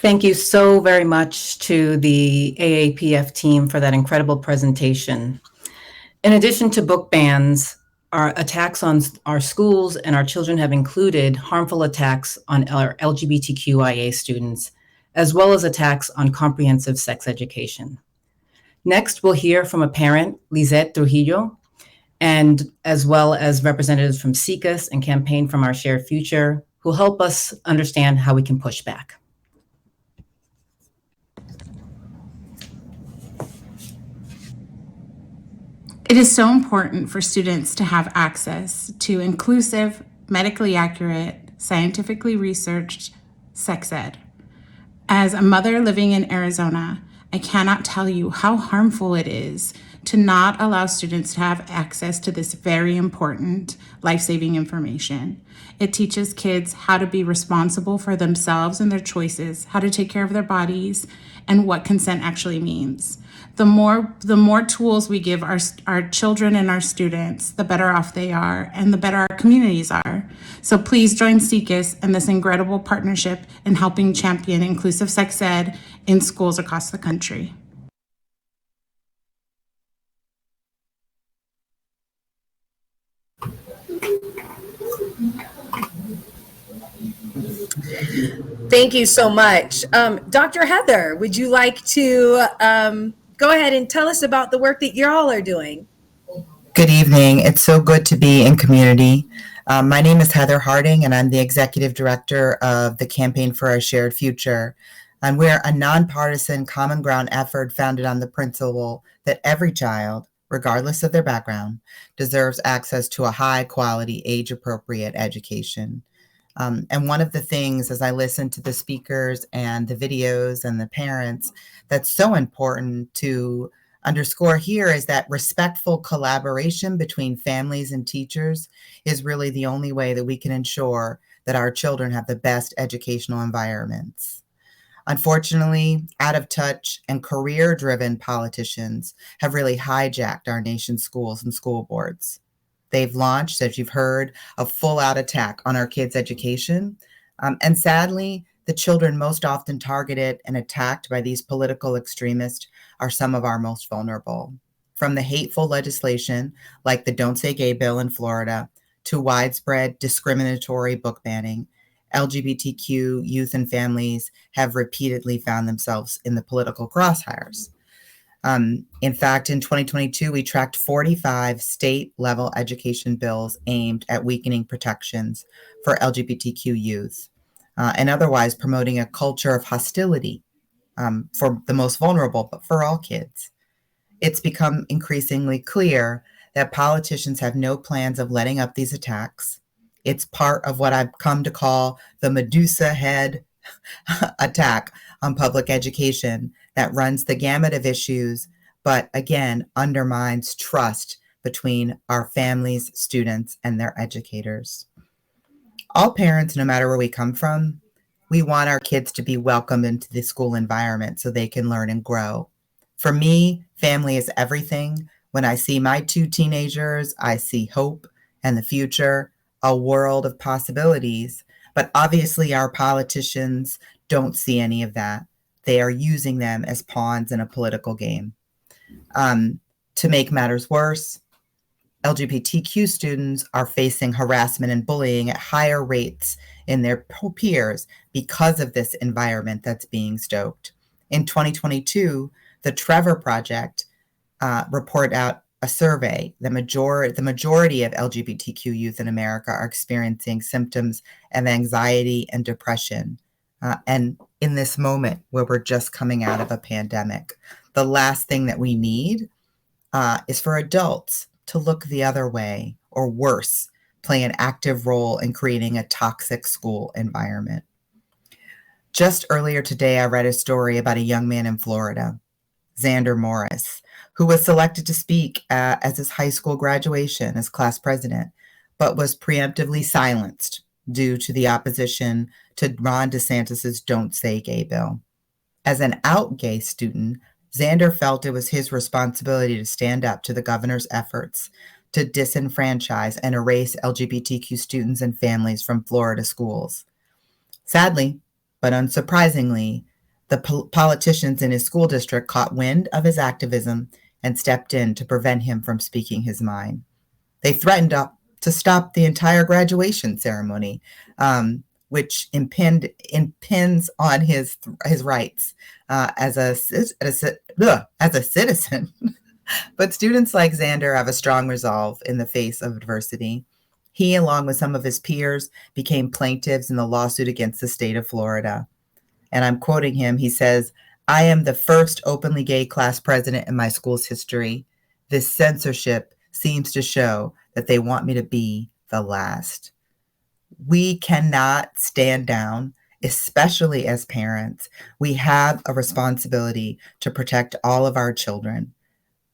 Thank you so very much to the AAPF team for that incredible presentation. In addition to book bans, our attacks on our schools and our children have included harmful attacks on our LGBTQIA students, as well as attacks on comprehensive sex education. Next, we'll hear from a parent, Lizette Trujillo, and as well as representatives from CICAS and Campaign from Our Shared Future, who'll help us understand how we can push back. It is so important for students to have access to inclusive, medically accurate, scientifically researched sex ed. As a mother living in Arizona, I cannot tell you how harmful it is to not allow students to have access to this very important life-saving information. It teaches kids how to be responsible for themselves and their choices, how to take care of their bodies, and what consent actually means. The more tools we give our children and our students, the better off they are and the better our communities are. So please join CICAS and this incredible partnership in helping champion inclusive sex ed in schools across the country. Thank you so much. Dr. Heather, would you like to go ahead and tell us about the work that you all are doing? Good evening. It's so good to be in community. My name is Heather Harding, and I'm the Executive Director of the Campaign for Our Shared Future. And we're a nonpartisan common ground effort founded on the principle that every child, regardless of their background, deserves access to a high-quality, age-appropriate education. And one of the things, as I listen to the speakers and the videos and the parents, that's so important to underscore here is that respectful collaboration between families and teachers is really the only way that we can ensure that our children have the best educational environments. Unfortunately, out-of-touch and career-driven politicians have really hijacked our nation's schools and school boards. They've launched, as you've heard, a full-out attack on our kids' education. And sadly, the children most often targeted and attacked by these political extremists are some of our most vulnerable. From the hateful legislation, like the Don't Say Gay bill in Florida, to widespread discriminatory book banning, LGBTQ youth and families have repeatedly found themselves in the political crosshairs. In fact, in 2022, we tracked 45 state-level education bills aimed at weakening protections for LGBTQ youth and otherwise promoting a culture of hostility for the most vulnerable, but for all kids. It's become increasingly clear that politicians have no plans of letting up these attacks. It's part of what I've come to call the Medusa head attack on public education that runs the gamut of issues, but again, undermines trust between our families, students, and their educators. All parents, no matter where we come from, we want our kids to be welcomed into the school environment so they can learn and grow. For me, family is everything. When I see my two teenagers, I see hope and the future, a world of possibilities. But obviously, our politicians don't see any of that. They are using them as pawns in a political game. To make matters worse, LGBTQ students are facing harassment and bullying at higher rates in their peers because of this environment that's being stoked. In 2022, the Trevor Project reported out a survey. The majority of LGBTQ youth in America are experiencing symptoms of anxiety and depression. And in this moment where we're just coming out of a pandemic, the last thing that we need is for adults to look the other way, or worse, play an active role in creating a toxic school environment. Just earlier today, I read a story about a young man in Florida, Xander Morris, who was selected to speak as his high school graduation as class president, but was preemptively silenced due to the opposition to Ron DeSantis's Don't Say Gay bill. As an out gay student, Xander felt it was his responsibility to stand up to the governor's efforts to disenfranchise and erase LGBTQ students and families from Florida schools. Sadly, but unsurprisingly, The politicians in his school district caught wind of his activism and stepped in to prevent him from speaking his mind. They threatened to stop the entire graduation ceremony, which impinges on his rights as a citizen. But students like Xander have a strong resolve in the face of adversity. He, along with some of his peers, became plaintiffs in the lawsuit against the state of Florida. And I'm quoting him. He says, "I am the first openly gay class president in my school's history. This censorship seems to show that they want me to be the last." We cannot stand down, especially as parents. We have a responsibility to protect all of our children.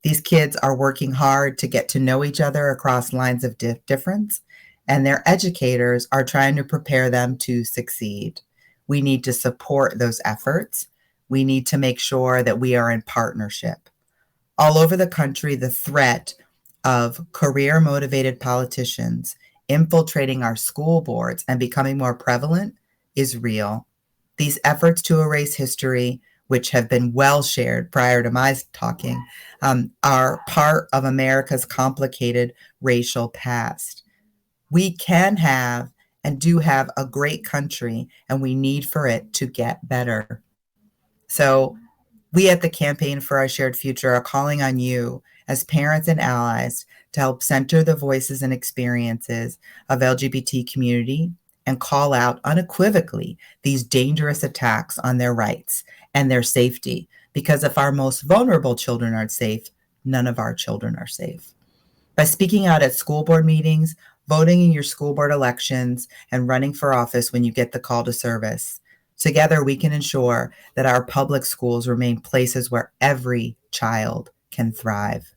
These kids are working hard to get to know each other across lines of difference, and their educators are trying to prepare them to succeed. We need to support those efforts. We need to make sure that we are in partnership. All over the country, the threat of career-motivated politicians infiltrating our school boards and becoming more prevalent is real. These efforts to erase history, which have been well shared prior to my talking, are part of America's complicated racial past. We can have and do have a great country, and we need for it to get better. So we at the Campaign for Our Shared Future are calling on you as parents and allies to help center the voices and experiences of LGBT community and call out unequivocally these dangerous attacks on their rights and their safety. Because if our most vulnerable children aren't safe, none of our children are safe. By speaking out at school board meetings, voting in your school board elections, and running for office when you get the call to service, together we can ensure that our public schools remain places where every child can thrive.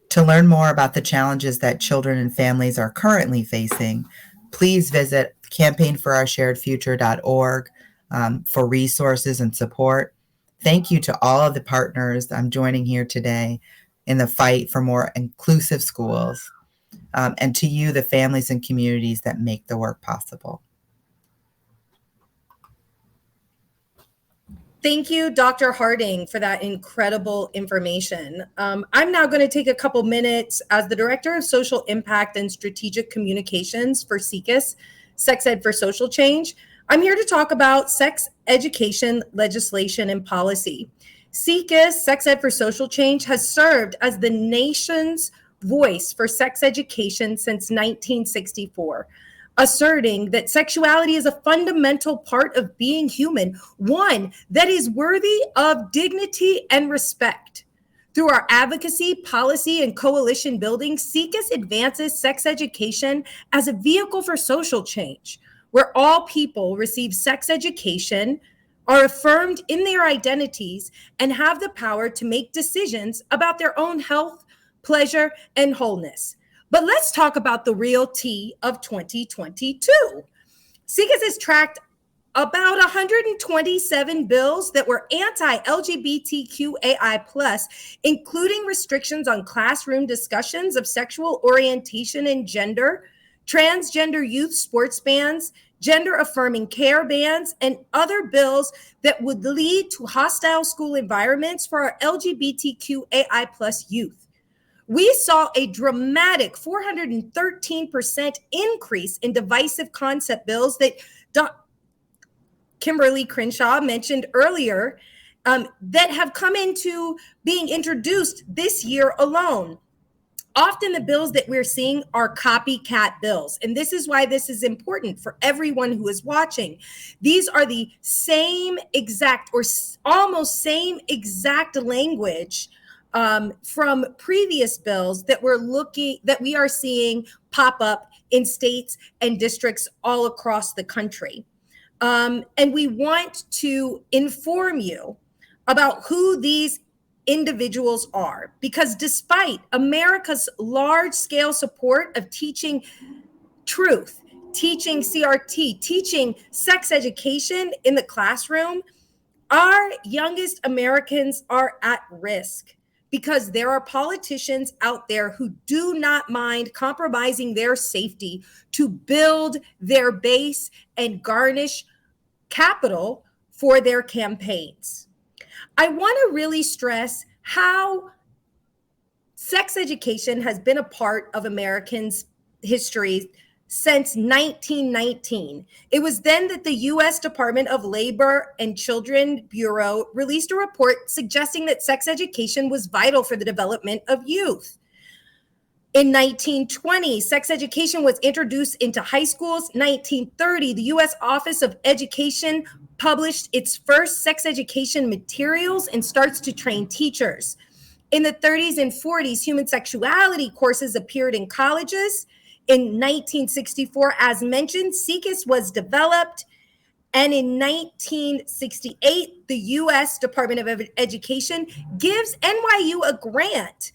To learn more about the challenges that children and families are currently facing, please visit campaignforoursharedfuture.org for resources and support. Thank you to all of the partners I'm joining here today in the fight for more inclusive schools, and to you, the families and communities that make the work possible. Thank you, Dr. Harding, for that incredible information. I'm now going to take a couple minutes as the Director of Social Impact and Strategic Communications for SECUS, Sex Ed for Social Change. I'm here to talk about sex education legislation and policy. SECUS, Sex Ed for Social Change, has served as the nation's voice for sex education since 1964. Asserting that sexuality is a fundamental part of being human, one that is worthy of dignity and respect. Through our advocacy, policy, and coalition building, SECUS advances sex education as a vehicle for social change, where all people receive sex education, are affirmed in their identities, and have the power to make decisions about their own health, pleasure, and wholeness. But let's talk about the real tea of 2022. SECUS has tracked about 127 bills that were anti-LGBTQAI+, including restrictions on classroom discussions of sexual orientation and gender, transgender youth sports bans, gender-affirming care bans, and other bills that would lead to hostile school environments for our LGBTQAI+ youth. We saw a dramatic 413% increase in divisive concept bills that Kimberly Crenshaw mentioned earlier, that have come into being introduced this year alone. Often the bills that we're seeing are copycat bills, and this is why this is important for everyone who is watching. These are the same exact or almost same exact language from previous bills that we are seeing pop up in states and districts all across the country. And we want to inform you about who these individuals are, because despite America's large-scale support of teaching truth, teaching CRT, teaching sex education in the classroom, our youngest Americans are at risk, because there are politicians out there who do not mind compromising their safety to build their base and garnish capital for their campaigns. I want to really stress how sex education has been a part of Americans' history since 1919. It was then that the U.S. Department of Labor and Children Bureau released a report suggesting that sex education was vital for the development of youth. In 1920, sex education was introduced into high schools. 1930, the U.S. Office of Education published its first sex education materials and starts to train teachers. In the 30s and 40s, human sexuality courses appeared in colleges. In 1964, as mentioned, SECUS was developed. And in 1968, the U.S. Department of Education gives NYU a grant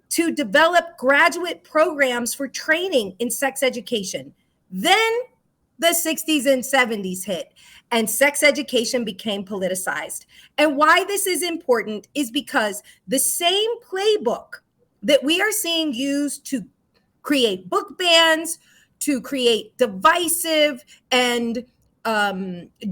to develop graduate programs for training in sex education. Then the 60s and 70s hit, and sex education became politicized. And why this is important is because the same playbook that we are seeing used to create book bans, to create divisive and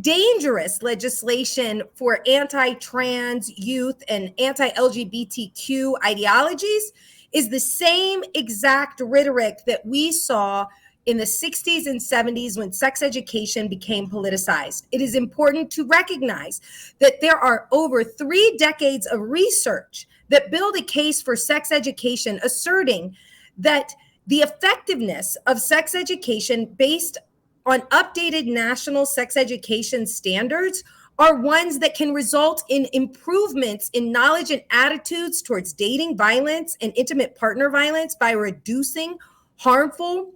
dangerous legislation for anti-trans youth and anti-LGBTQ ideologies is the same exact rhetoric that we saw in the 60s and 70s when sex education became politicized. It is important to recognize that there are over 3 decades of research that build a case for sex education, asserting that the effectiveness of sex education based on updated national sex education standards are ones that can result in improvements in knowledge and attitudes towards dating violence and intimate partner violence by reducing harmful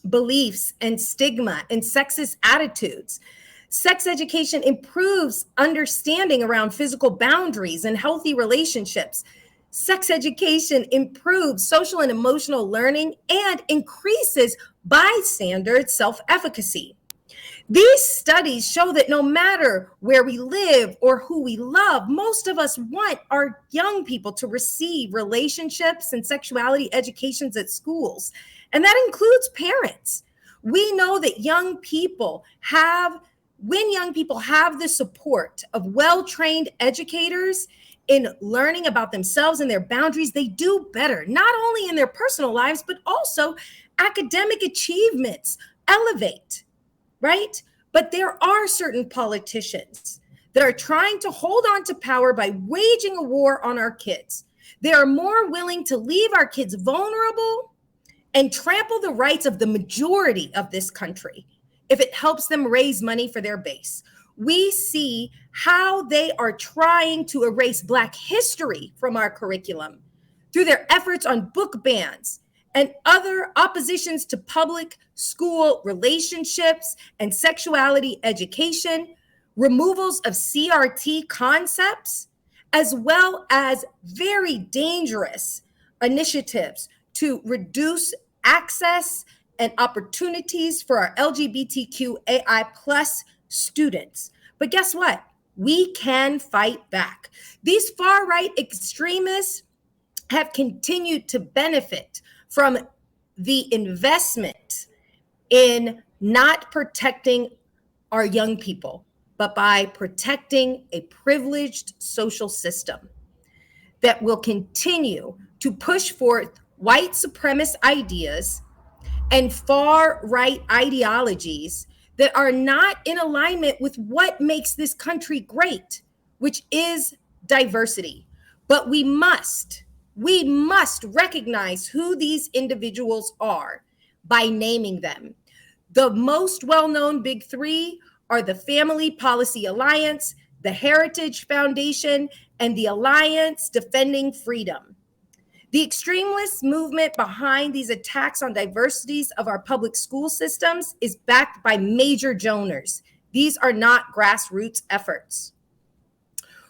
beliefs and stigma and sexist attitudes. Sex education improves understanding around physical boundaries and healthy relationships. Sex education improves social and emotional learning and increases bystander self-efficacy. These studies show that no matter where we live or who we love, most of us want our young people to receive relationships and sexuality educations at schools. And that includes parents. We know that when young people have the support of well-trained educators in learning about themselves and their boundaries, they do better, not only in their personal lives, but also academic achievements elevate, right? But there are certain politicians that are trying to hold on to power by waging a war on our kids. They are more willing to leave our kids vulnerable and trample the rights of the majority of this country if it helps them raise money for their base. We see how they are trying to erase Black history from our curriculum through their efforts on book bans and other oppositions to public school relationships and sexuality education, removals of CRT concepts, as well as very dangerous initiatives to reduce access and opportunities for our LGBTQAI plus students. But guess what? We can fight back. These far-right extremists have continued to benefit from the investment in not protecting our young people, but by protecting a privileged social system that will continue to push forth white supremacist ideas and far-right ideologies that are not in alignment with what makes this country great, which is diversity. But we must recognize who these individuals are by naming them. The most well-known big 3 are the Family Policy Alliance, the Heritage Foundation, and the Alliance Defending Freedom. The extremist movement behind these attacks on diversities of our public school systems is backed by major donors. These are not grassroots efforts.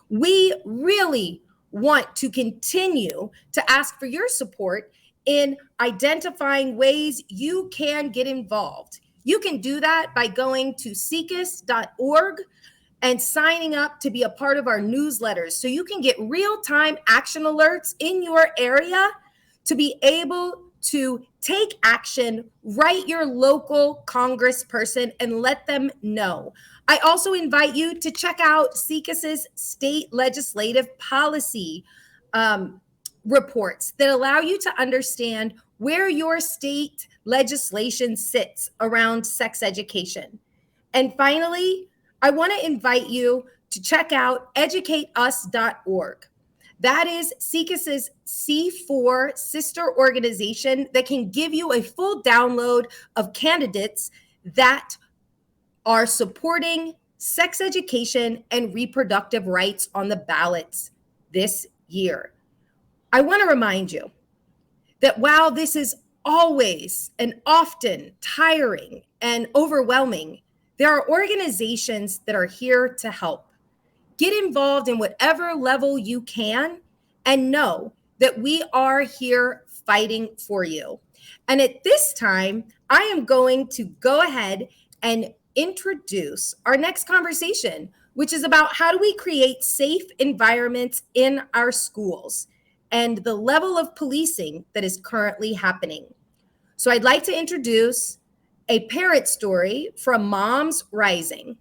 We really want to continue to ask for your support in identifying ways you can get involved. You can do that by going to SECUS.org and signing up to be a part of our newsletters so you can get real-time action alerts in your area to be able to Take action, write your local congressperson and let them know. I also invite you to check out SECUS's state legislative policy reports that allow you to understand where your state legislation sits around sex education. And finally, I want to invite you to check out educateus.org. That is SECUS's C4 sister organization that can give you a full download of candidates that are supporting sex education and reproductive rights on the ballots this year. I want to remind you that while this is always and often tiring and overwhelming, there are organizations that are here to help. Get involved in whatever level you can and know that we are here fighting for you. And at this time, I am going to go ahead and introduce our next conversation, which is about how do we create safe environments in our schools and the level of policing that is currently happening. So I'd like to introduce a parent story from Moms Rising.